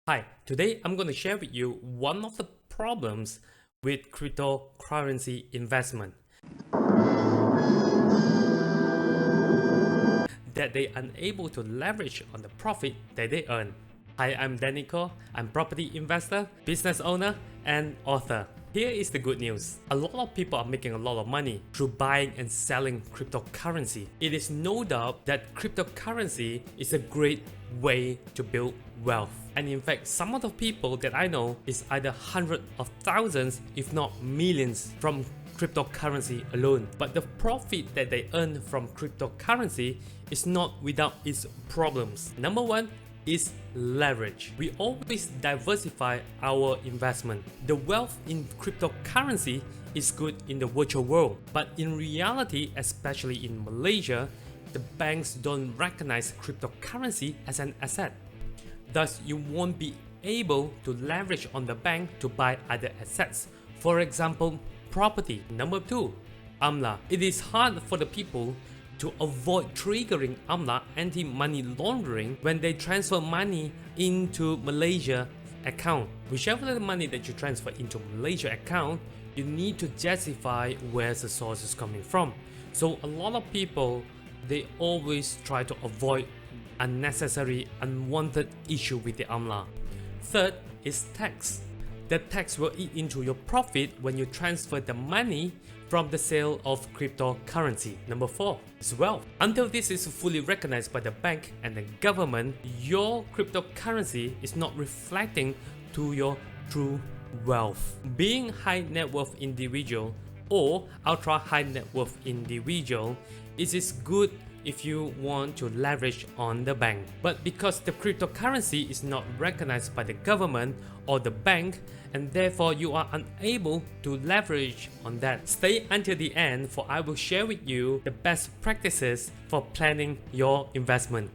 Hi, today I'm going to share with you one of the problems with cryptocurrency investment that they are unable to leverage on the profit that they earn. Hi, I'm Danico. I'm property investor, business owner, and author. Here is the good news. A lot of people are making a lot of money through buying and selling cryptocurrency. It is no doubt that cryptocurrency is a great way to build wealth. And in fact, some of the people that I know is either hundreds of thousands, if not millions, from cryptocurrency alone. But the profit that they earn from cryptocurrency is not without its problems. Number one is leverage. We always diversify our investment. The wealth in cryptocurrency is good in the virtual world, but in reality, especially in Malaysia, the banks don't recognize cryptocurrency as an asset. Thus, you won't be able to leverage on the bank to buy other assets. For example, property. Number two, AMLA. It is hard for the people to avoid triggering AMLA, anti-money laundering, when they transfer money into Malaysia account. Whichever the money that you transfer into Malaysia account, you need to justify where the source is coming from. So a lot of people, they always try to avoid unnecessary, unwanted issue with the AMLA. Third is tax. The tax will eat into your profit when you transfer the money from the sale of cryptocurrency. Number four is wealth. Until this is fully recognized by the bank and the government, your cryptocurrency is not reflecting to your true wealth. Being high net worth individual or ultra high net worth individual, it is good if you want to leverage on the bank. But because the cryptocurrency is not recognized by the government or the bank, and therefore you are unable to leverage on that. Stay until the end, for I will share with you the best practices for planning your investment.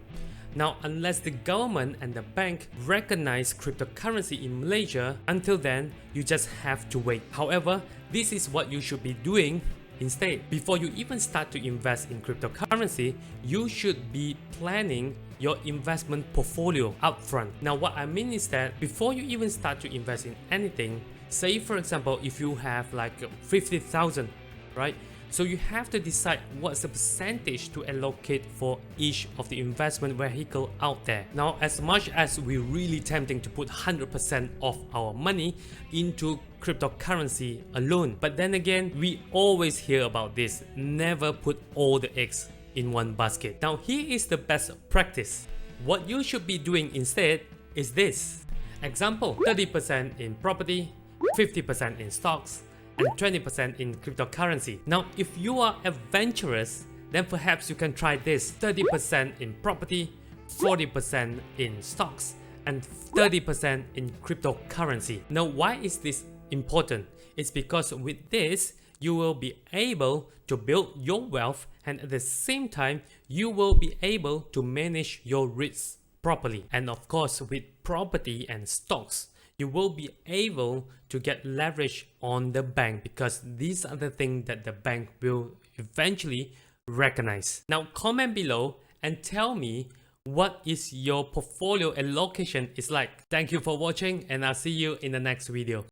Now, unless the government and the bank recognize cryptocurrency in Malaysia, until then, you just have to wait. However, this is what you should be doing instead. Before you even start to invest in cryptocurrency, you should be planning your investment portfolio upfront. Now, what I mean is that before you even start to invest in anything, say for example, if you have like 50,000, right? So you have to decide what's the percentage to allocate for each of the investment vehicle out there. Now, as much as we're really tempting to put 100% of our money into cryptocurrency alone, but then again, we always hear about this: never put all the eggs in one basket. Now, here is the best practice. What you should be doing instead is this. Example, 30% in property, 50% in stocks, and 20% in cryptocurrency. Now, if you are adventurous, then perhaps you can try this: 30% in property, 40% in stocks, and 30% in cryptocurrency. Now, why is this important? It's because with this, you will be able to build your wealth, and at the same time, you will be able to manage your risks properly. And of course, with property and stocks, you will be able to get leverage on the bank, because these are the things that the bank will eventually recognize. Now, comment below and tell me what is your portfolio allocation is like. Thank you for watching, and I'll see you in the next video.